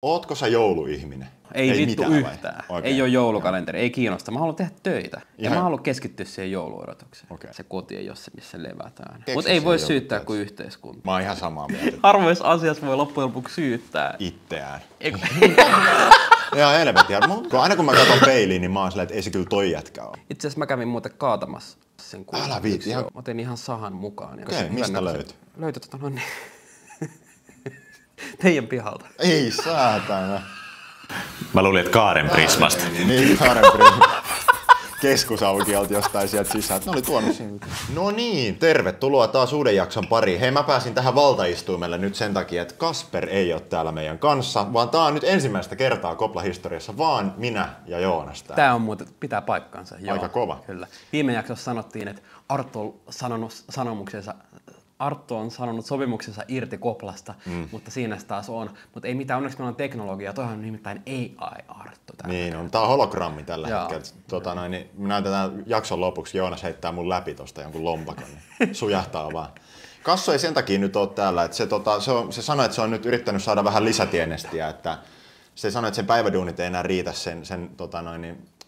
Ootko sä jouluihminen? Ei vittu yhtään. Ei ole joulukalenteri, ei kiinnosta. Mä haluan tehdä töitä. Ja mä haluan keskittyä siihen jouluodotukseen. Okay. Se koti ei ole se, missä levätään. Mutta ei voi syyttää kuin yhteiskunta. Mä oon ihan samaa mieltä. Harvoissa asiassa voi loppujen lopuksi syyttää itseään. Ihan helvetin. Aina kun mä katson peiliin, niin mä oon silleen, että ei se kyllä toi jätkä ole. Itse asiassa mä kävin muuten kaatamassa sen kuulun. Älä viitti. Mä otin ihan sahan mukaan. Okei, mistä löytyi? Löytyi teidän pihalta. Ei saatana. Mä luulin, että Kaaren Prismasta. Niin, Kaaren Prismasta. Keskusaukiolta jostain sieltä sisään. Ne oli tuonut sinne. No niin, tervetuloa taas uuden jakson pariin. Hei, mä pääsin tähän valtaistuimelle nyt sen takia, että Kasper ei ole täällä meidän kanssa, vaan tää on nyt ensimmäistä kertaa Kopla-historiassa vaan minä ja Joonas täällä. Tää on muuten, pitää paikkansa. Aika kova. Kyllä. Viime jaksossa sanottiin, että Arttu on sanonut sopimuksensa irti Koplasta, mutta siinä se taas on. Mutta ei mitään, onneksi meillä on teknologiaa. Toihan on nimittäin AI-Arttu. Niin on. Tää on hologrammi tällä hetkellä. Niin me näytetään jakson lopuksi, Joonas heittää mun läpi tosta jonkun lompakon. Niin sujahtaa vaan. Kassu ei sen takia nyt ole täällä. Että se sanoi, että se on nyt yrittänyt saada vähän lisätienestiä. Että se sanoi, että sen päiväduunit ei enää riitä sen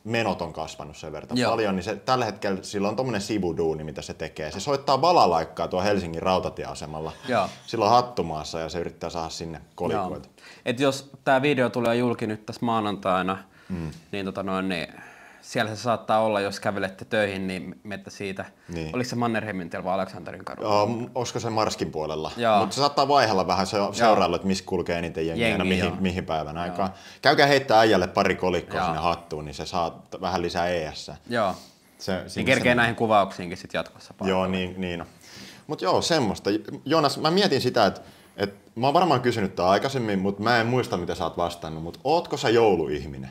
menot on kasvanut sen verran paljon, niin se, tällä hetkellä sillä on tommonen sivuduuni, mitä se tekee. Se soittaa balalaikkaa tuo Helsingin rautatieasemalla. Sillä on hattumaassa ja se yrittää saada sinne kolikoita. Et jos tää video tulee julki nyt tässä maanantaina, niin, siellä se saattaa olla, jos kävelette töihin, niin menette siitä. Niin. Oliko se Mannerheimin vai Aleksanterin kadulla? Olisiko se Marskin puolella? Mutta se saattaa vaihella vähän seurailla, että missä kulkee eniten jengiä, mihin päivän aikaan. Käykää heittää äijälle pari kolikkoa sinne hattuun, niin se saa vähän lisää ES. Joo. Niin kerkee näihin kuvauksiinkin sit jatkossa. Joo, niin. Mutta joo, semmoista. Joonas, mä mietin sitä, että mä oon varmaan kysynyt tää aikaisemmin, mutta mä en muista, mitä sä oot vastannut. Mutta ootko sä jouluihminen?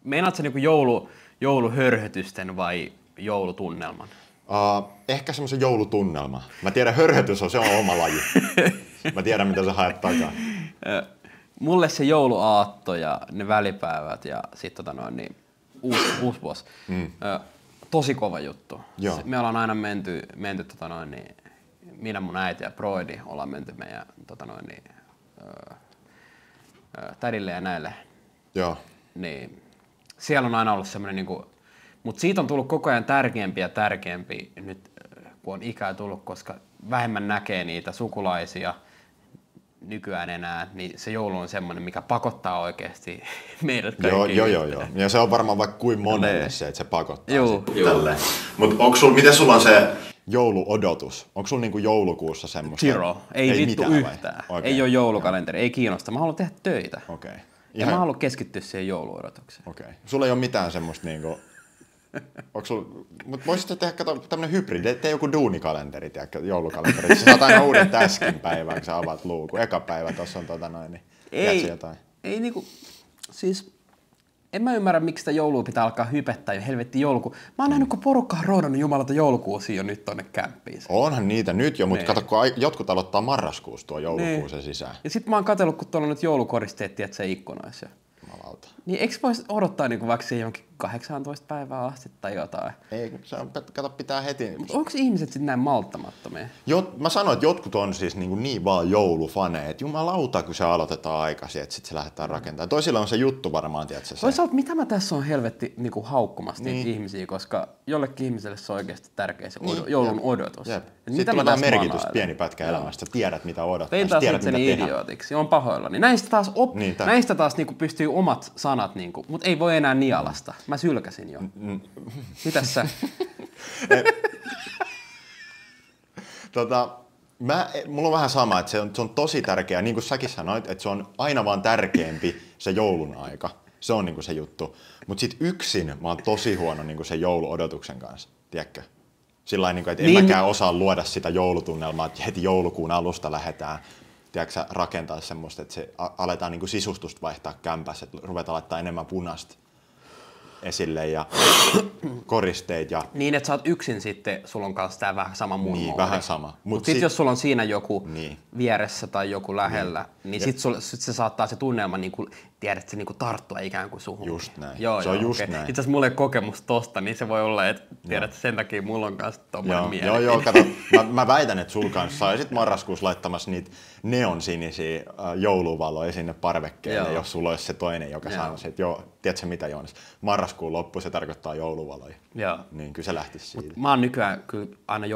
Meinaat sä niinku jouluhörhötysten vai joulutunnelman? Ehkä semmoisen joulutunnelman. Mä tiedän, hörhötys on oma laji. Mä tiedän, mitä sä haet takaa. Mulle se jouluaatto ja ne välipäivät ja sit uusi vuosi. Tosi kova juttu. Me ollaan aina menty minä, mun äiti ja Broidi ollaan menty meidän tädille ja näille. Joo. Niin siellä on aina ollut semmoinen mutta siitä on tullut koko ajan tärkeämpi ja tärkeämpi nyt kun on ikää tullut, koska vähemmän näkee niitä sukulaisia nykyään enää, niin se joulu on semmoinen, mikä pakottaa oikeasti meidät kaikki. Joo. Ja se on varmaan vaikka kuin monelle se, että se pakottaa. Joo. Mutta miten sulla on se jouluodotus? Onko sulla niinku joulukuussa semmoista? Zero. Ei vittu yhtään. Okay. Ei ole joulukalenteri, ei kiinnosta. Mä haluan tehdä töitä. Okay. Ja mä haluan keskittyä siihen jouluodotukseen. Okay. Sulla ei ole mitään semmoista mutta voisitte tehdä tämmönen hybridi, tee joku duunikalenteri, tiedätkö, joulukalenteri. Sä saat aina uuden täskin päivän, kun sä avaat luukun. Eka päivä tossa on jotain. Siis en mä ymmärrä, miksi sitä joulua pitää alkaa hypettää jo helvetti joulukuu. Mä oon nähnyt, kun porukka on roodannut jumalata joulukuusia jo nyt tonne kämppiin. Onhan niitä nyt jo, mutta kato, kun jotkut aloittaa marraskuussa tuo joulukuusen sisään. Ja sit mä oon katsellut, kun tuolla on nyt joulukoristeet, tiedätkö, ikkunoissa. Jumalauta. Niin eikö vois odottaa vaikka siihen jonkin 18 päivää asti tai jotain? Ei, kato, pitää heti. Onko ihmiset sitten näin malttamattomia? Mä sanoin, että jotkut on siis niin vaan joulufaneja, että jumalauta, kun se aloitetaan aikaisin, että sitten se lähdetään rakentamaan. Toisilla on se juttu varmaan, tiedätkö? Toisaalta, mitä mä tässä on helvetti haukkumassa niitä ihmisiä, koska jollekin ihmiselle se on oikeasti tärkeä se joulun odotus. Sitten tulee tämä merkitys pieni pätkä elämästä, sä tiedät mitä odottaa. Tein taas itseni idiootiksi, on pahoillani. Näistä taas pystyy omat sanat, mutta ei voi enää nialasta. Mä sylkäsin jo. Mitäs sä? Mulla on vähän sama, että se on tosi tärkeää, niin kuin säkin sanoit, että se on aina vaan tärkeämpi se joulun aika. Se on se juttu. Mutta sit yksin mä oon tosi huono sen jouluodotuksen kanssa, tiedätkö? Sillain, että en mäkään osaa luoda sitä joulutunnelmaa, että heti joulukuun alusta lähdetään tiedätkö, rakentaa semmoista, että se aletaan sisustusta vaihtaa kämpässä, että ruvetaan laittaa enemmän punaista. esille ja koristeet. Ja... Niin, että sä oot yksin sitten, sulla on kanssa tää vähän sama moodi. Niin, vähän sama. Mutta sitten jos sulla on siinä joku niin. vieressä tai joku lähellä, niin sitten se saattaa se tunnelma, niinku, tiedät, se niinku tarttua ikään kuin suhun. Just näin. Joo, se on just okay. näin. Itse asiassa mulla ei kokemus tosta, niin se voi olla, että tiedät, sen takia mulla on kanssa tommoinen mielipide. Joo, kato, mä väitän, että sul kanssa saisit marraskuussa laittamassa niitä neonsinisiä jouluvaloja sinne parvekkeelle, jos sulla olisi se toinen, joka sanoo, että joo, tiedätkö mitä Joonas, marraskuun loppu se tarkoittaa jouluvaloja. Joo. Niin kyllä se lähtisi siitä. Mä oon nykyään kyllä aina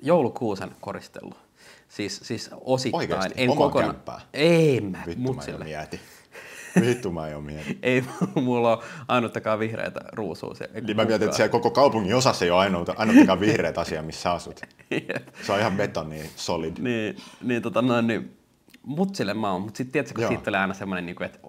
joulukuusen koristellut. Siis osittain. Oikeasti? En Omaa kämppää? Ei mä, mutsille. Vittu mä jo mietin. Ei mulla ole ainuttakaan vihreitä ruusua. Niin mä mietin, että siellä koko kaupungin osassa ei ole ainuttakaan vihreät asia, missä asut. Se on ihan betoni solid. Niin, mutsille mä oon, mutta sitten tiedätkö, kun siitä tulee aina semmoinen, että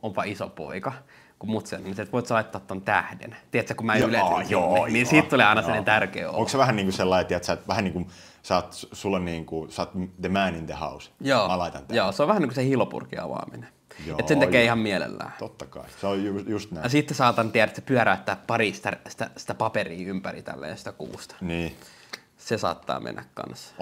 onpa iso poika. Kun mutsille, niin että voit sä laittaa ton tähden. Tiedätkö, kun mä yletyn sinne, niin siitä tulee aina sellainen tärkeä olo. Onko se vähän niin kuin sellainen, että vähän niin kuin sä oot the man in the house? Joo, mä laitan tämän. Joo, se on vähän niin kuin se hillopurkin avaaminen. Että sen tekee ihan mielellään. Totta kai, se on just näin. Ja sitten saatan tiedä, että pyöräyttää pari sitä paperia ympäri tälleen sitä kuusta. Niin. Se saattaa mennä kanssa.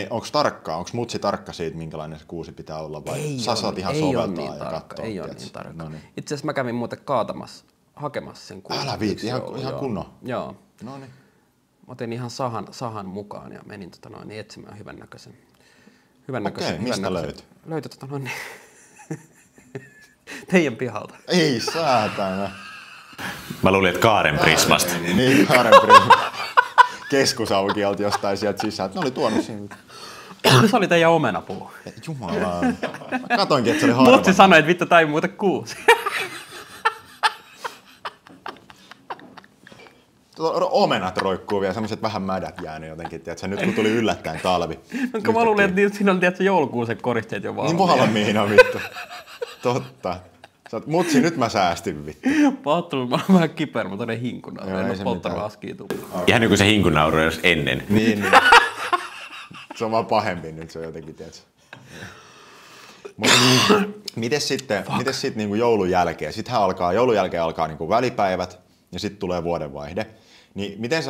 Onko tarkkaa, onko mutsi tarkka siitä, minkälainen se kuusi pitää olla vai sä saat ihan soveltaa ja katsoa? Ei ole niin tarkka. No niin. Itse asiassa mä kävin muuten hakemassa sen kuusen. Älä viiti, ihan kunnon. Joo. No niin. Mä otin ihan sahan mukaan ja menin etsimään hyvännäköisen. Okei, mistä löyt? Löytyi teidän pihalta. Ei saatana. Mä luulin, että Kaaren Prismasta. Niin, Kaaren Prismasta. Keskusaukiolta jostain sieltä sisään. Ne oli tuonut sinne. Se oli teidän omenapuu. Jumala. Mä katoinkin, että se oli harva. Mutsi sanoi, että vittu, tää ei muuta kuusi. Omenat roikkuu vielä, semmoiset vähän mädät jäänyt jotenkin, tiedätkö, nyt kun tuli yllättäen talvi. Kun mä luulin, että siinä oli tiedätkö, joulukuusen koristeet jo valmiina. Niin valmiina vittu. Totta. Mutsi, nyt mä säästin vittu. Pahoittelut, mä oon vähän kipeä, mä toden hinkuna. En oo polttanut askia tullut. Ihan niin kuin se hinkunauru jos ennen. Niin. Se on vaan pahempi nyt, se on jotenkin, tiedätkö. Mites sitten niinku joulun jälkeen? Sittenhän joulun jälkeen alkaa niinku välipäivät ja sitten tulee vuodenvaihde. Niin miten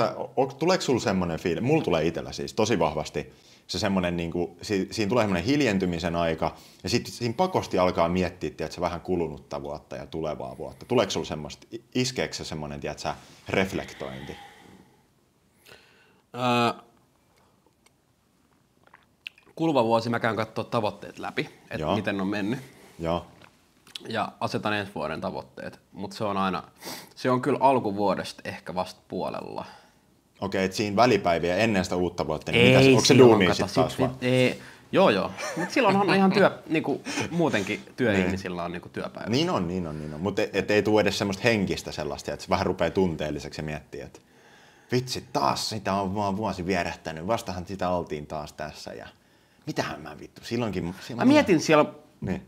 tuleeko sulla semmoinen fiilis? Mulla tulee itsellä siis tosi vahvasti se semmoinen, niinku, siinä tulee semmoinen hiljentymisen aika ja sitten siinä pakosti alkaa miettiä, tiedätkö, vähän kulunutta vuotta ja tulevaa vuotta. Tuleeko sulla semmoista, iskeekö se semmoinen, tiedätkö, reflektointi? Kuluva vuosi mä käyn katsoa tavoitteet läpi, että miten on mennyt. Joo. Ja asetan ensi vuoden tavoitteet, mutta se on kyllä alkuvuodesta ehkä vasta puolella. Okei, että siinä välipäiviä ennen sitä uutta vuotta, niin onko se duunia sitten taas vaan? Joo. Mutta silloin on ihan niinku, muutenkin työihmisillä on niinku työpäivä. Niin on. Mutta ei tule edes semmoista henkistä sellaista, että se vähän rupeaa tunteelliseksi ja miettii, että vitsi, taas sitä on vaan vuosi vierähtänyt, vastahan sitä oltiin taas tässä ja mitähän mä vittu, silloinkin... Mä mietin siellä... Niin.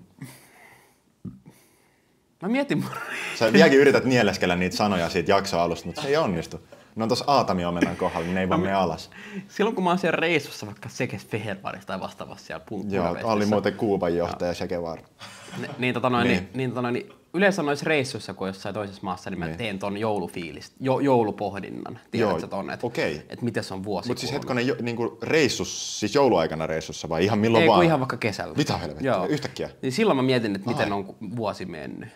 Mä mietin... Sä vieläkin yrität nieleskellä niitä sanoja siitä jaksoalusta, mutta se ei onnistu. Ne on tossa Aatamiomenan kohdalla, niin ne ei vaan mene alas. Silloin kun mä oon siellä reissussa, vaikka Sekes Fehervarissa tai vastaavassa siellä Joo, oli muuten Kuuban johtaja Chekevar. Yleensä noissa reissuissa, kun jossain toisessa maassa, niin mä teen ton joulupohdinnan. Tiedätkö ton, että miten se on vuosi. Mutta siis hetkonen, niinku reissus, siis jouluaikana reissussa vai ihan milloin vaan? Ei, ihan vaikka kesällä. Mitä helvettiä, yhtäkkiä? Niin silloin mä mietin, että miten on vuosi mennyt.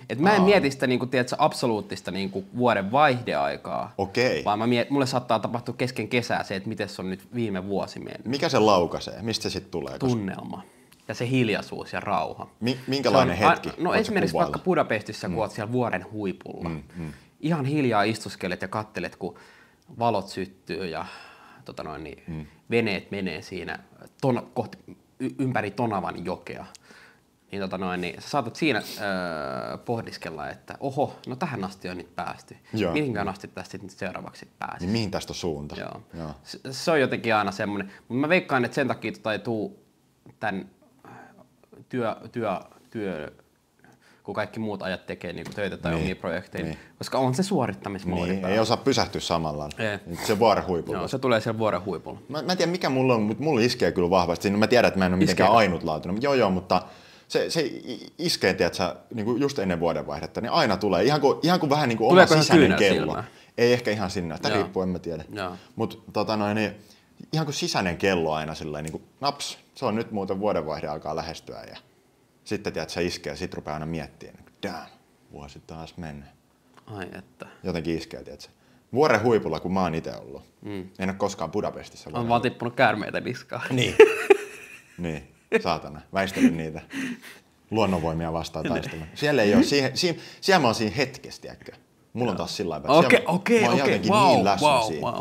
Et mä en mieti sitä niinku, tiedätkö, absoluuttista niinku, vuoden vaihdeaikaa, vaan mulle saattaa tapahtua kesken kesää se, että miten se on nyt viime vuosi mennyt. Mikä se laukaisee? Mistä se sitten tulee? Tunnelma ja se hiljaisuus ja rauha. Minkälainen hetki? No esimerkiksi vaikka Budapestissa, kun oot siellä vuoren huipulla. Ihan hiljaa istuskelet ja kattelet, kun valot syttyy ja veneet menee siinä ympäri Tonavan jokea. Niin sä saatat siinä pohdiskella, että oho, no tähän asti on nyt päästy. Mihinkään asti tästä nyt seuraavaksi pääsee. Niin mihin tästä on suunta? Joo. Se on jotenkin aina semmoinen. Mutta mä veikkaan, että sen takia ei tuu tämän kun kaikki muut ajat tekee niin töitä tai omia projekteja, koska on se suorittamismoodi. Niin, ei osaa pysähtyä samalla. Se vuoren huipulla. Joo, se tulee siellä vuoren huipulla. Mä en tiedä mikä mulla on, mutta mulla iskee kyllä vahvasti. No, mä tiedän, että mä en ole mitenkään ainutlaatuinen. Joo, mutta se iskee, tiedätkö, niin kuin just ennen vuodenvaihdetta, niin aina tulee, ihan kuin vähän niin kuin oma sisäinen kello. Silmään? Ei ehkä ihan sinne, tämä riippuu, en mä tiedä. Mutta niin, ihan kuin sisäinen kello aina silleen, niin kuin naps, se on nyt muuten vuodenvaihde alkaa lähestyä ja sitten tiedät, se iskee ja sit rupeaa aina miettimään, damn, vuosi taas mennyt. Ai että. Jotenkin iskee, tiedätkö. Vuoren huipulla, kun mä oon itse ollut. En ole koskaan Budapestissa. On vaan tippunut käärmeitä niskaan. Niin. Niin, saatana. Väistellyt niitä luonnonvoimia vastaan taistelua. Siellä ei ole, siellä mä oon siinä hetkessä, tiedätkö. Mulla on taas sillä lailla, Okei. Mä oon jotenkin niin läsnä siinä.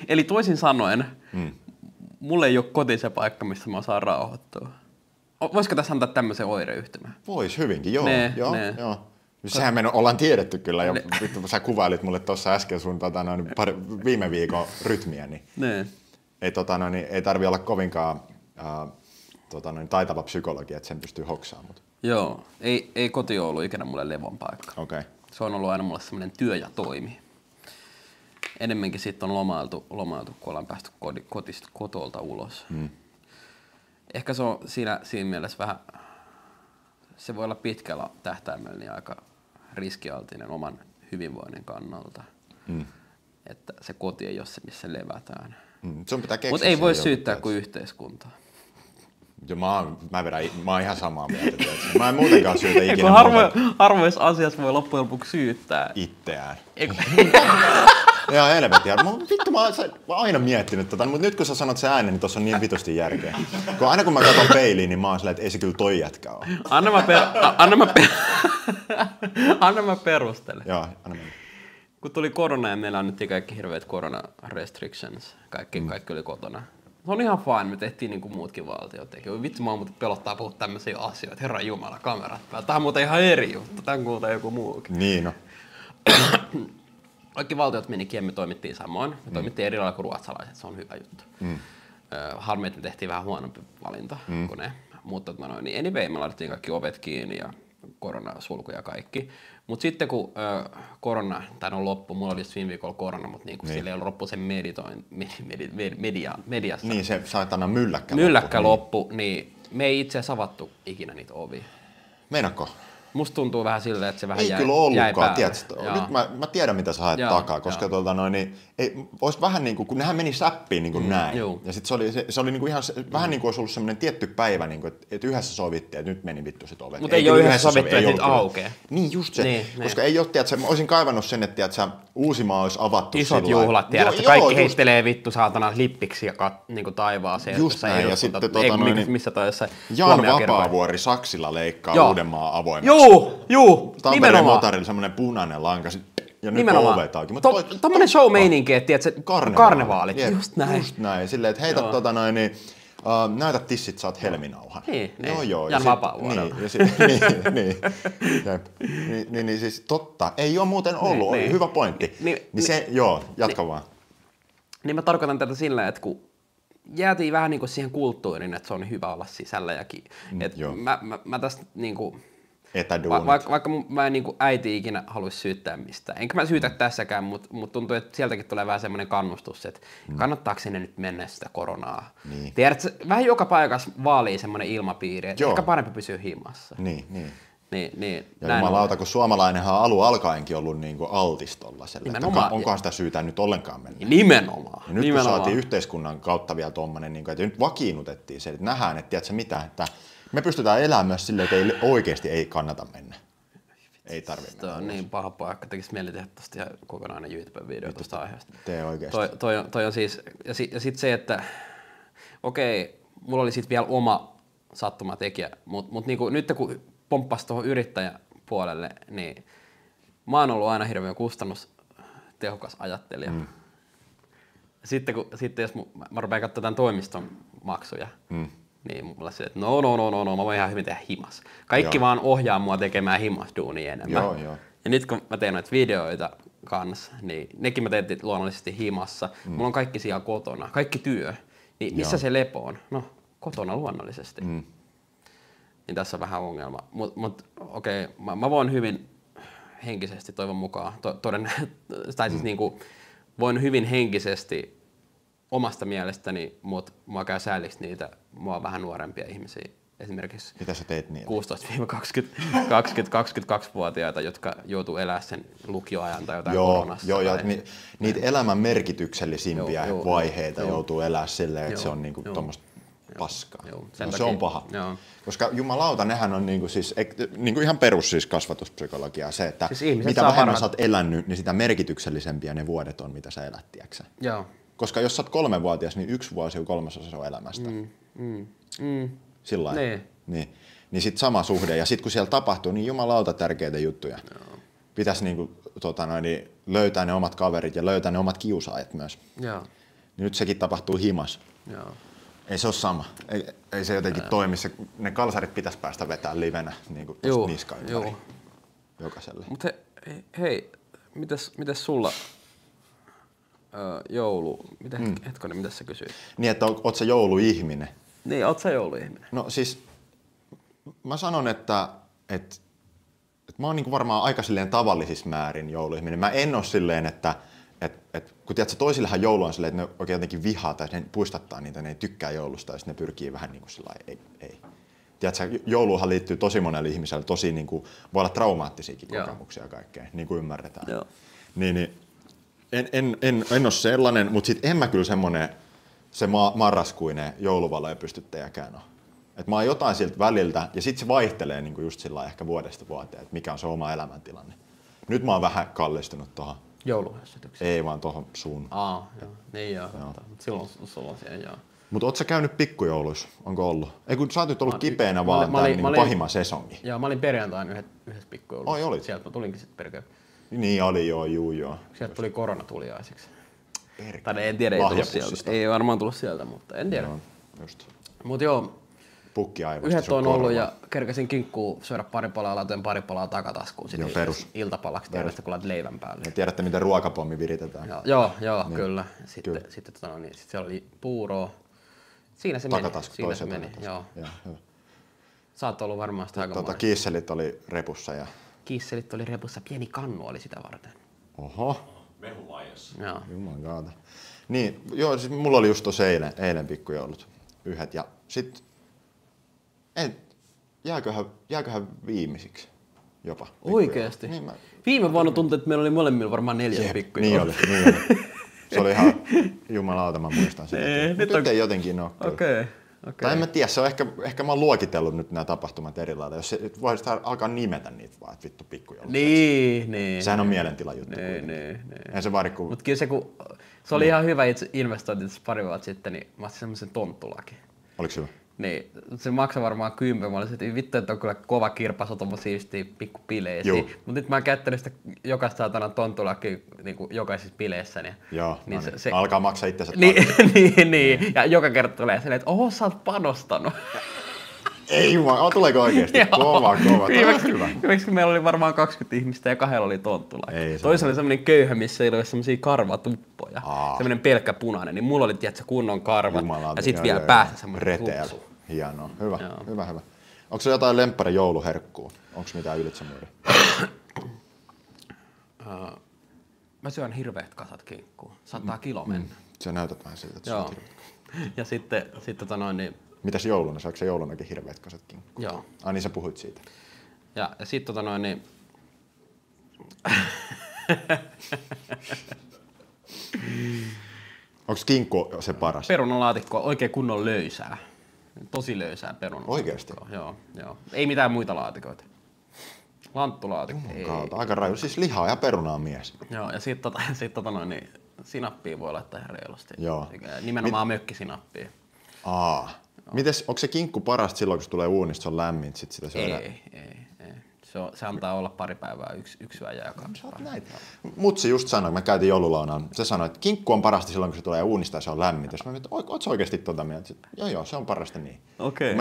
Eli toisin sanoen, mulla ei ole koti se paikka, missä mä saan rauhoittua. Voisiko tässä antaa tämmöisen oireyhtymän? Vois hyvinkin, joo. Sehän me ollaan tiedetty kyllä jo, vittu sä kuvailit mulle tuossa äsken sun viime viikon rytmiä, niin ei tarvi olla kovinkaan taitava psykologi, että sen pystyy hoksaamaan. Mutta. Joo, ei koti ole ollut ikinä mulle levon paikka. Okay. Se on ollut aina mulle semmoinen työ ja toimi. Enemmänkin sitten on lomailtu, kun ollaan päästy kotolta ulos. Ehkä se on siinä mielessä vähän, se voi olla pitkällä tähtäimellä niin aika riskialtinen oman hyvinvoinnin kannalta. Että se koti ei ole se, missä levätään. Mutta ei voi syyttää kuin yhteiskuntaa. Joo, mä oon ihan samaa mieltä. Mä en muutenkaan syytä ikinä. Harvoissa asiassa voi loppujen lopuksi syyttää itseään. Joo, helvetin. Vittu, mä oon aina miettinyt mutta nyt kun sä sanot se äänen, niin tossa on niin vitusti järkeä. Aina kun mä katson peiliin, niin mä oon silleen, että ei se kyllä toi jätkä ole. Anna mä perustelen. Joo, anna mennä. Kun tuli korona ja meillä on nyt kaikki hirveät korona restrictions, kaikki oli kotona. Se on ihan fine, me tehtiin niin kuin muutkin valtiot teki. Vitsi, mua muuten pelottaa puhua tämmöisiä asioita. Herran jumala, kamerat päällä. Tämä on muuten ihan eri juttu, tämän kuultaa joku muukin. Niin no. Kaikki valtiot menikin ja me toimittiin samoin. Me toimittiin eri lailla kuin ruotsalaiset, se on hyvä juttu. Harmi, että me tehtiin vähän huonompi valinta kuin ne. Mutta niin anyway, me laitettiin kaikki ovet kiinni ja koronasulku ja kaikki. Mutta sitten kun korona, tai on loppu, mulla oli viime viikolla korona, mutta niin sillä ei ollut loppu sen mediassa. Niin se saatana mylläkkä loppu, niin me ei itse asiassa avattu ikinä niitä ovia. Meinakko? Musta tuntuu vähän silleen, että se vähän jäi päälle. Ei kyllä ollutkaan, tiedätkö? Nyt mä tiedän, mitä sä haet takaa, koska olisi vähän niin kuin, kun nehän meni säppiin niin kuin näin. Ja sit se oli niin kuin ihan, vähän niin kuin olisi ollut semmoinen tietty päivä, niin kuin, että yhdessä sovittiin, että nyt meni vittu sit ovet. Mutta ei ole yhdessä sovittu, että nyt aukeaa. Niin just se, koska ei ole, tiedätkö, mä olisin kaivannut sen, että tiedätkö, Uusimaa olisi avattu isot juhlat, tiedätkö, kaikki heittelee vittu saatana lippiksi niin kuin taivaaseen. Just näin, ja sitten missä toi jossain Jan Vapaavuori saksilla leikkaa Uudenmaan avoimeksi. Juu, Tampereen motorilla semmoinen punainen lanka ja nyt on ovet auki. Tommonen show-meininki, että tiedätkö, karnevaalit. Just näin. Silleen, että heitä näytä tissit, saat helminauhan. Niin. Joo. Jan Vapaavuorella. Niin siis totta. Ei ole muuten ollut. Niin. Hyvä pointti. Jatka vaan. Niin mä tarkoitan tätä sillä, että kun jäätiin vähän niin kuin siihen kulttuuriin, että se on hyvä olla sisällä jakin. Mä tästä niinku vaikka mä en niin äiti ikinä haluaisi syyttää mistään. Enkä mä syytä tässäkään, mutta tuntuu, että sieltäkin tulee vähän semmoinen kannustus, että kannattaako sinne nyt mennä sitä koronaa. Niin. Tiedätkö, vähän joka paikassa vaalii semmoinen ilmapiiri, että ehkä parempi pysyä himassa. Niin. Ja jumalauta, kun suomalainenhan on alun alkaenkin ollut niin kuin altis tollaselle. Onkohan sitä syytä nyt ollenkaan mennä? Nimenomaan. Ja nyt kun saatiin yhteiskunnan kautta vielä tommonen, niin kuin, että nyt vakiinnutettiin se, että nähdään, että tiedätkö mitä, että me pystytään elämään myös silleen, että oikeasti ei kannata mennä. Ei tarvitse mennä. Tämä on niin paha paikka, tekisi mieli tehdä tuosta ihan kokonainen YouTube-video tuosta aiheesta. Tee oikeasti. Toi on siis, ja sitten se, että okei, mulla oli sitten vielä oma sattumatekijä, mutta niinku, nyt kun pomppasi tuohon yrittäjäpuolelle, niin mä oon ollut aina hirveän kustannustehokas ajattelija. Sitten jos mä rupean katsomaan tämän toimiston maksuja, niin mulla se, että no, mä voin ihan hyvin tehdä himas. Kaikki vaan ohjaa mua tekemään himasduunia enemmän. Joo. Ja nyt kun mä teen noita videoita kanssa, niin nekin mä teen luonnollisesti himassa. Mulla on kaikki siellä kotona, kaikki työ. Niin missä se lepo on? No, kotona luonnollisesti. Niin tässä on vähän ongelma. Mut okei, mä voin hyvin henkisesti toivon mukaan, tai siis niinku, voin hyvin henkisesti omasta mielestäni, mutta mua käy sääliksi niitä mua vähän nuorempia ihmisiä, esimerkiksi Mitä sä teit niille? 16-22-vuotiaita, jotka joutuu elämään sen lukioajan tai jotain koronassa. Joo, niitä elämän merkityksellisimpiä vaiheita joutuu elämään silleen, että se on niinku tommoista paskaa. Se on paha. Joo. Koska jumalauta, nehän on niinku siis, niinku ihan perus siis kasvatuspsykologiaa se, että siis mitä vähemmän sä oot elänyt, niin sitä merkityksellisempiä ne vuodet on, mitä sä elät, tiiäksä. Joo. Koska jos sä oot 3-vuotias, niin 1 vuosi on 3/3 on elämästä. Sillain. Niin sit sama suhde. Ja sit kun siellä tapahtuu, niin jumalauta tärkeitä juttuja. Pitäisi niinku, löytää ne omat kaverit ja löytää ne omat kiusaajat myös. Joo. Niin nyt sekin tapahtuu himas. Joo. Ei se ole sama. Ei se jotenkin toimi. Ne kalsarit pitäisi päästä vetämään livenä niin niskan ympäri jokaiselle. Mutta hei, mitäs sulla joulu? Hetkonen, mitä sä kysyit? Niin, että oot sä jouluihminen? Niin, oot sä jouluihminen? No siis, mä sanon, että mä oon niinku varmaan aika silleen tavallisissa määrin jouluihminen. Mä en oo silleen, että kun tiedätkö, toisillehan joulu on silleen, että ne oikein jotenkin vihaa tai ne puistattaa niitä, ne ei tykkää joulusta ja sitten ne pyrkii vähän niin kuin sillä ei. Tiedätkö, jouluhan liittyy tosi monelle ihmiselle, tosi niin kuin, voi olla traumaattisiakin kokemuksia ja kaikkea, niin kuin ymmärretään. Joo. Niin, en ole sellainen, mutta sitten en mä kyllä se marraskuinen jouluvaloja pystyttäjäkään ole. Et mä oon jotain siltä väliltä ja sitten se vaihtelee niin kuin just sillä ehkä vuodesta vuoteen, että mikä on se oma elämäntilanne. Nyt mä oon vähän kallistunut tuohon. Jouluhässytykseen? Ei vaan tohon suun. Joo. Niin joo. Silloin sulla on siellä, joo. Mutta oot sä käynyt pikkujouluissa? Onko ollut? Ei kun sä oot nyt ollut kipeänä vaan tämän niin pahimman sesongin. Joo, mä olin perjantain yhdessä pikkujoulussa. Oi, olit? Sieltä mä tulinkin sitten perkele. Niin oli joo. Sieltä tuli koronatuliaisiksi. Tai en tiedä, ei tullut sieltä. Ei varmaan tullut sieltä, mutta en tiedä. Just. Mut joo. Pukki aivoista. Yhdet on ollut ja kerkäsin kinkkuun syödä pari palaa, laitoin pari palaa takataskuun. Sitten iltapalaksi tiedätte, kun lait leivän päälle. Ja tiedätte, miten ruokapommi viritetään. Joo, niin. Kyllä. Sitten siellä oli puuroa. Siinä se meni. Joo. Sä oot ollut varmaan sitä aika kiisselit oli repussa. Kiisselit oli repussa. Pieni kannu oli sitä varten. Oho. Mehulaajossa. Joo. Jumalauta. Niin, joo, siis mulla oli just tossa eilen pikkujoulut. Yhdet ja sit jääköhän viimeisiksi jopa. Oikeesti? Niin Viime vuonna tuntui, että meillä oli molemmilla varmaan 4 pikkujoulut. Niin oli. Se oli ihan jumalauta, mä muistan sitä. Nyt ei jotenkin ole. Okei. Tai en mä tiedä, se on ehkä mä oon luokitellut nyt nämä tapahtumat eri lailla. Jos voisit alkaa nimetä niitä vaan, että vittu pikkujoulut. Niin. Sehän on mielentila juttu. Niin. Ei se vaadi Mut kyllä se oli ihan hyvä investointi tässä pari vuotta sitten, niin mä ostin semmoisen tonttulakin. Oliko hyvä? Niin, se maksoi varmaan 10. Mä olisin, että vittu, että on kyllä kova kirpas, on tommosia siistiä pikkupileisiä. Mut nyt mä oon käyttänyt sitä jokaista saatana tonttulakia niin jokaisissa bileissä. Joo, niin se alkaa maksaa itsensä niin. Ja joka kerta tulee silleen, että oho, sä oot panostanut. Ei jumala, tuleeko oikeesti? Kova. Viimeksi kun meillä oli varmaan 20 ihmistä ja 2 oli tonttulaki. Toisella oli semmonen köyhä, missä ei ole semmosia karvatuppoja. Semmonen pelkkä punainen. Niin mulla oli tietysti kunnon karvat. Ja sit vielä päässä semmonen tupsu. Hienoa. Hyvä. Onko se jotain lemppari jouluherkkuu? Onko mitään ylitsemyyriä? Mä syön hirveät kasat kinkkuu. 100 kiloa mennä. Se näytät vähän siltä, että joo. Ja sitten niin... Mitäs jouluna? Saako se joulunakin hirveät kasat kinkkuu? Joo. Ai niin sä puhuit siitä. Ja sit niin... Onko kinkku se paras? Perunalaatikkoa oikein kunnon löysää. Tosi löysää perunalaatikkoa. Oikeesti? Joo. Ei mitään muita laatikoita. Lanttulaatikko. Aika raju. Siis lihaa ja perunaa mies. Joo, ja sit niin sinappia voi laittaa ihan reilusti. Joo. Nimenomaan mökkisinappia. Mites, onko se kinkku parasta silloin, kun se tulee uunista, se on lämmin, sit sitä syödään? Ei. Se antaa olla pari päivää, yksi yö ja 2 päivää. Mutsi just sanoi, mä käytin joululaunaan, se sanoi, että kinkku on parasta silloin, kun se tulee uunista ja se on lämmin. Mä mietin, oot sä oikeesti tota mieltä? Joo, se on parasta niin. Okei.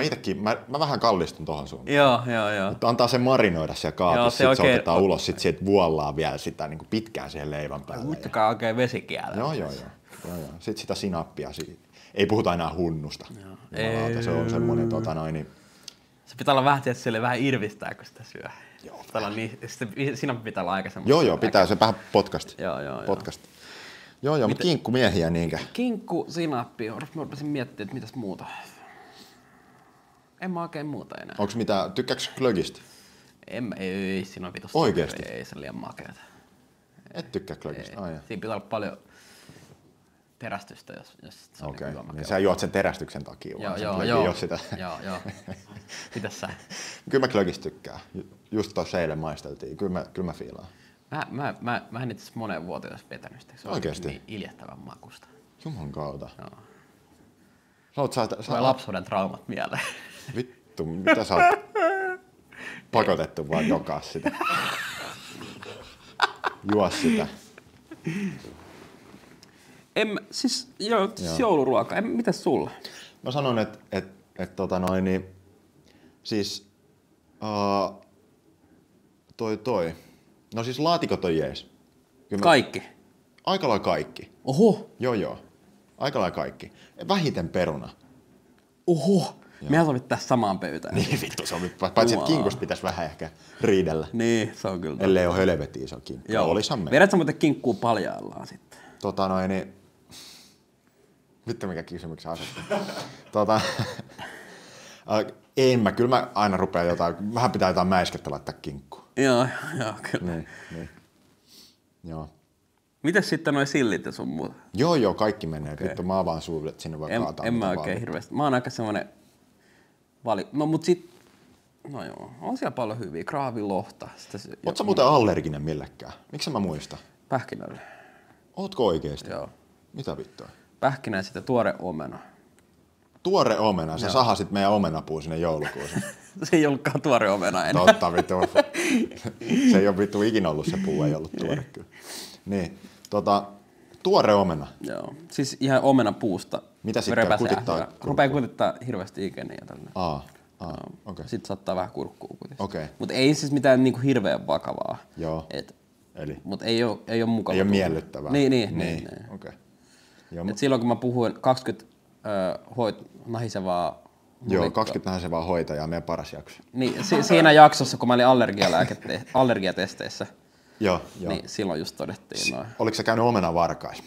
Mä vähän kallistun tohon suuntaan. Joo. Mutta antaa se marinoida siellä kaapissa, sit se otetaan ulos, sit sieltä vuollaan vielä sitä niin kuin pitkään siihen leivän päälle. Huittakaa oikein vesikielellä. Joo. Sit sitä sinappia. Ei puhuta enää hunnusta. Se on semmonen Se pitää olla vähän tietysti vähän irvistää, kun sitä syö. Joo. Sinappi pitää olla aika semmoista. Joo, pitää se vähän podcast. Joo. Podcast. Joo, mutta kinkkumiehiä niinkö? Kinkku, sinappi. Mä rupesin miettimään, että mitäs muuta. En mä oikein muuta enää. Onks mitään, tykkääks glögistä? Ei siinä on vitus. Oikeesti? Ei se liian makeata. Et tykkää glögistä? Siinä pitää olla paljon terästystä, jos se on Okei, niin niin sä juot sen terästyksen takia vaan. Joo. Sitä. Joo. Mitäs sä? Kyllä mä glögistä tykkään. Just tuossa eilen maisteltiin. Kyllä mä fiilaan. Mä en itse asiassa moneen vuoteen olisi vetänyt sitä. Se on niin iljettävän makusta. Juman kautta. Joo. Tulee lapsuuden traumat mieleen. Vittu, mitä sä oot pakotettu vaan dokaa sitä? Juo sitä. Siis jouluruoka. Mitäs sulla? Mä sanon, siis no siis laatikot on jees. Kaikki? Aika lailla kaikki. Oho. Joo. Aika lailla kaikki. Vähiten peruna. Oho. Mehän sovittaisiin samaan pöytään. Niin vittu, se on paitsi että kinkusta pitäisi vähän ehkä riidellä. Niin, se on kyllä. Ellei ole helvetin iso kinkku. Joo. Olishan me. Vedätkö muuten kinkkuu paljaillaan sitten? Vittu mikä kysymyksen asettu. Kyllä mä aina rupean jotain, vähän pitää jotain mäiskettä laittaa kinkkuun. Joo, kyllä. Niin. Joo. Mites sitten noi sillit ja sun muuta? Joo, kaikki menee. Okay. Vittu, mä avaan suudet, että sinne voi kaataa. En mä oikein hirveästi. Mä oon aika semmonen No mut sit, no joo, on siellä paljon hyviä. Kraavilohta. Oot sä muuten allerginen millekään? Miksi mä muista? Pähkinölle. Ootko oikeesti? Joo. Mitä vittua? Pähkinä ja sitten tuore omena. Tuore omena? Sä sahasit meidän omenapuu sinne joulukuussa. Se ei ollutkaan tuore omena enää. Totta vittu. Se ei ole vittu ikinä ollut se puu, ei ollut tuore kyllä. Niin, tuore omena. Joo, siis ihan omenapuusta. Mitä sitten kutittaa? Rupee kutittaa hirveästi ikeniä tälleen. Okei. Sitten saattaa vähän kurkkuu kutista. Okei. Mut ei siis mitään niinku hirveän vakavaa. Joo. Mut ei oo mukava. Ei oo miellyttävää. Niin. Okei. Et silloin kun mä puhuin 20 nahisevaa. Joo, 20 nahisevaa hoitajaa, meidän paras jakso. Niin, siinä jaksossa, kun mä olin allergiatesteissä. Joo. Niin silloin just todettiin noin. Oliko sä käynyt omenan varkais?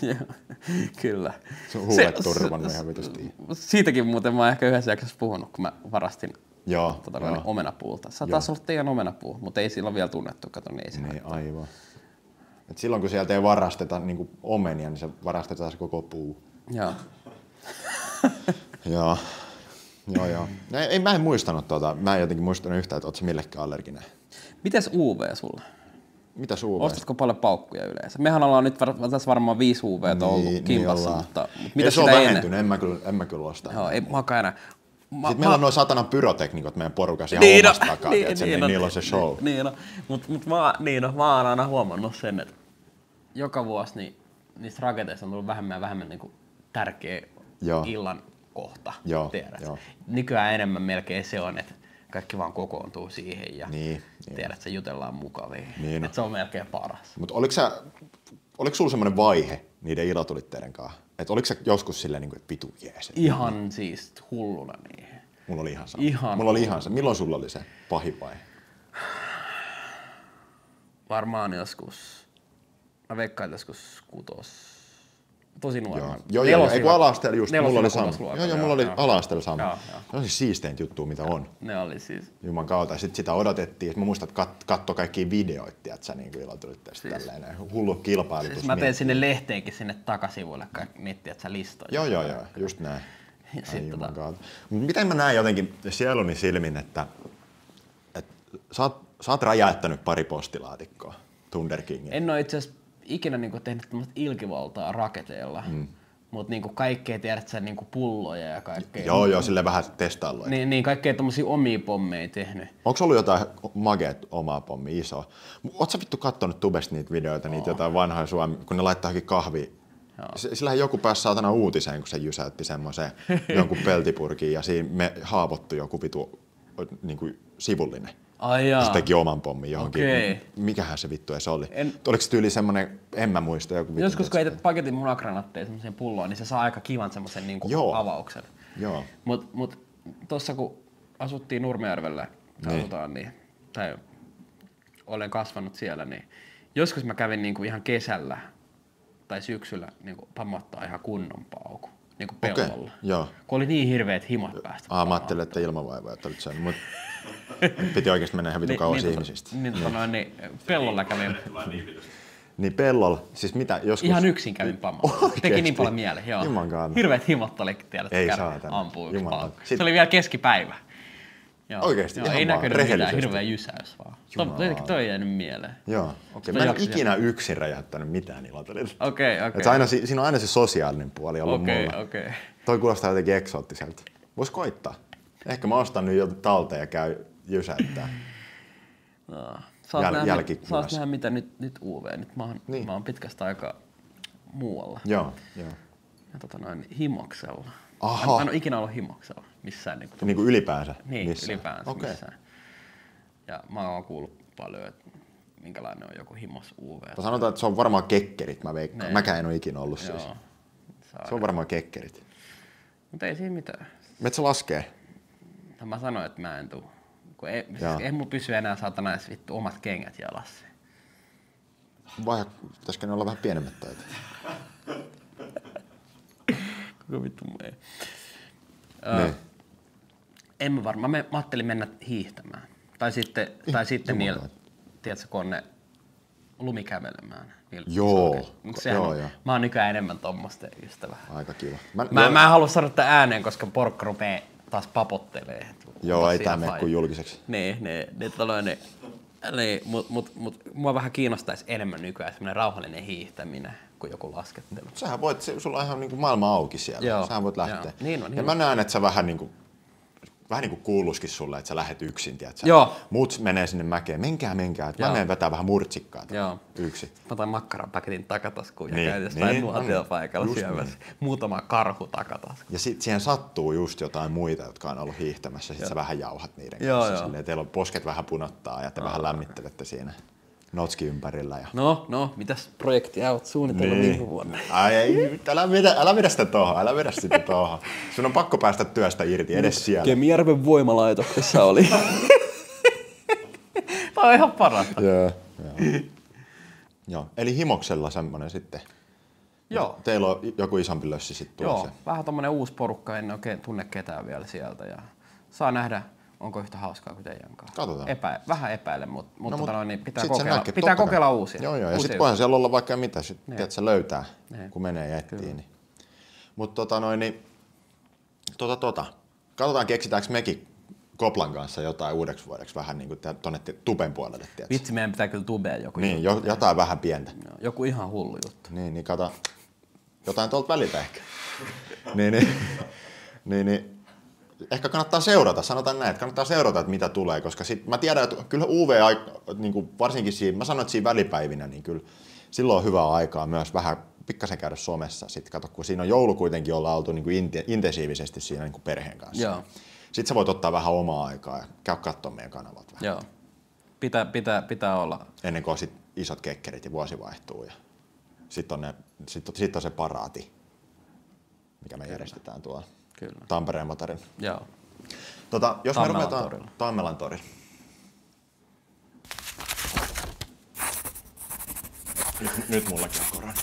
Joo, kyllä. Se on huulet turvannut ihan vitusti. Siitäkin muuten mä oon ehkä yhdessä jaksossa puhunut, kun mä varastin Joo. omenapuulta. Se taas ollut teidän omenapuu, mutta ei silloin vielä tunnettu. Kato, niin ei se niin, aivan. Et silloin kun sieltä ei varasteta niin omenia, niin se varastetaan se koko puu. Joo. Joo. Mä en muistanut Mä en jotenkin muistanut yhtään, että oot sä millekään allerginen. Mites UV sulla? Mitäs UV? Ostatko paljon paukkuja yleensä? Mehän ollaan nyt tässä varmaan 5 UV:tä ollut kimpassa, mutta mitä se on vähentynyt, en mä kyllä osta. Joo, ei makaan enää. Sitten meillä on nuo satanan pyroteknikot meidän porukassa ihan omasta takaa, niillä on se show. Mä oon aina huomannut sen, että joka vuosi niistä rakenteista on tullut vähemmän ja vähemmän niin kuin tärkeä illan kohta. Joo. Nykyään enemmän melkein se on, että kaikki vaan kokoontuu siihen ja tiedät, että jutellaan mukavia. Niin. Että se on melkein paras. Mutta oliko sulla semmoinen vaihe niiden ilotulitteiden kanssa? Että oliko sä joskus silleen, että vitu jees? Ihan siis hulluna niihin. Mulla oli ihan sama. Milloin sulla oli se pahin vaihe? Varmaan joskus. Mä veikkaan joskus 6. Tosi nuorena. Joo, ei kun ala-asteella just. Mulla oli sama. Mulla oli ala-asteella sama. Se on siis siisteintä juttua, mitä on. Ne oli siis. Juman kautta. Sitten sitä odotettiin. Mä muistan, että katsoi kaikkia videoita, tiedätkö, niin kuin ilotulitteista siis. Tälleen. Hullu kilpailutus. Siis mä tein sinne lehteenkin sinne takasivuille netti, että sä listoit. Joo, just näin. Juman kautta. Miten mä näen jotenkin sieluni silmin, että sä oot räjäyttänyt pari postilaatikkoa Thunder Kingin. En oo itse asiassa ikinä tehnyt tämmöistä ilkivaltaa raketeilla, mutta kaikkea tiedät sä pulloja ja kaikkea. Joo, silleen vähän testaillut. Niin kaikkea tommosia omia pommeja tehnyt. Onko ollut jotain mageet omaa pommia isoa? Oot sä vittu kattonut tubesta niitä videoita, niitä jotain vanhoja Suomi, kun ne laittaa johonkin kahvia? Sillähän joku pääsi saatana uutiseen, kun se jysäytti semmoiseen jonkun peltipurkiin ja siinä haavoittui joku vitu sivullinen. Ai jaa. Se teki oman pommin johonkin. Okay. Mikähän se vittu edes oli? Oliko se tyyli semmonen, en mä muista. Joku joskus kun heität paketin munagranatteja semmoiseen pulloon, niin se saa aika kivan semmoisen avauksen. Joo. Mut tossa kun asuttiin Nurmijärvellä, tai olen kasvanut siellä, niin joskus mä kävin ihan kesällä tai syksyllä pamottaa ihan kunnon pauku. niinku pellolla. Joo. Kun oli niin hirveät himot päästä. Mä ajattelin, että ilmavaivoja olit sen, mutta piti oikeesti mennä ihan vitu kauas ihmisistä. Niin pellolla kävin. Niin pellolla, siis mitä joskus... Ihan yksin kävin pammalla. Teki niin paljon mieleen, joo. Hirveät himot oli, tiedät, että ampuu yksi palkka. Se oli vielä keskipäivä. Oikeesti, joo, ihan ei vaan näkynyt mitään, hirveä jysäys vaan. Toi ei jäänyt mieleen. Joo, okei. Mä en ikinä yksin räjähtänyt mitään ilotulilla. Okei. Siinä on aina se sosiaalinen puoli ollut mulla. Okei. Toi kuulostaa jotenkin eksoottiselta. Vois koittaa. Ehkä mä ostan nyt jo talteen ja käy jysäyttää. Saas nähdä mitä nyt UV. Nyt mä oon pitkästä aikaa muualla. Joo. Ja himoksella. Aha. Mä en ole ikinä ollut himoksella missään. Niin kuin ylipäänsä? Niin, ylipäänsä missään. Ja mä oon kuullut paljon, että minkälainen on joku himos UV. Sanotaan, että se on varmaan kekkerit, mä veikkaan. Mäkään en ole ikinä ollut siis. Se on varmaan kekkerit. Mutta ei siinä mitään. Meitä se laskee? No mä sanoin, että mä en tuu. Kun ei mun pysy enää saatana edes vittu omat kengät jalassa. Vai pitäisikö ne olla vähän pienemmät töitä? Kuka vittu ei. En mä varmaan. Mä ajattelin mennä hiihtämään. Tai sitten niillä, tiedätkö, kun on ne lumikävelemään. Joo. Mä oon nykyään enemmän tommosten ystävä. Aika kiva. Mä en halua sanoa tätä ääneen, koska porkka rupee taas papottelee. Joo, ei tää mene kuin julkiseksi. Mut mua vähän kiinnostaisi enemmän nykyään semmoinen rauhallinen hiihtäminen kuin joku laskettelu. Sähän voit, sulla on ihan niinku maailma auki siellä. Joo, sähän voit lähteä. Niin on. Ja mä näen, että sä vähän niinku kuuluisikin sulle, että sä lähet yksin, tiedätkö? Joo. Muut menee sinne mäkeen, menkää. Mä menen vetää vähän murtsikkaa yksin. Mä otan makkarapaketin takataskuun ja käyn jostain nuotiopaikalla syömässä. Muutama karhu takataskuun. Ja sit siihen sattuu just jotain muita, jotka on ollut hiihtämässä. Sit sä vähän jauhat niiden kanssa. Silleen, teillä on posket vähän punottaa ja te vähän lämmittelette siinä notski ympärillä. Ja... No, mitäs projektia oot suunnitellut viime vuonna? Älä vedä sitä tohon, Sun on pakko päästä työstä irti edes siellä. Kemijärven voimalaitoksessa oli. Tää on ihan parasta. Joo. Eli himoksella semmonen sitten. Joo. Teillä on joku isompi lössi sitten tulossa. Joo, vähän tommonen uusi porukka, en oikein tunne ketään vielä sieltä. Ja saa nähdä, onko yhtä hauskaa kuin teidän kanssa. Katsotaan. Vähän epäilen, mutta niin pitää kokeilla uusia. Joo, ja sitten voihan siellä olla vaikka mitä, että se löytää, kun menee ja etsii. Niin. Mutta katsotaan keksitäänkö mekin Koplan kanssa jotain uudeksi vuodeksi vähän niin kuin tonne tuben puolelle. Tiedätkö? Vitsi, meidän pitää kyllä tubea joku. Niin, jotain vähän pientä. Joku ihan hullu juttu. Niin kato, jotain tuolta väliltä ehkä. niin. Ehkä kannattaa seurata, sanotaan näin, että kannattaa seurata, että mitä tulee, koska mä tiedän, että kyllä UV, niin varsinkin siinä, mä sanoin, että siinä välipäivinä, niin kyllä silloin on hyvää aikaa myös vähän pikkasen käydä somessa. Sitten kato, kun siinä on joulu kuitenkin, ollaan oltu niin kuin intensiivisesti siinä niin kuin perheen kanssa. Joo. Sitten sä voit ottaa vähän omaa aikaa ja käy katsoa meidän kanavat vähän. Joo, pitää olla. Ennen kuin on sit isot kekkerit ja vuosi vaihtuu. Ja sitten on se paraati, mikä me järjestetään tuolla. Kyllä. Tampereen motorin. Joo. Jos me ruvetaan Tammelan torilla. Nyt mullakin on korona.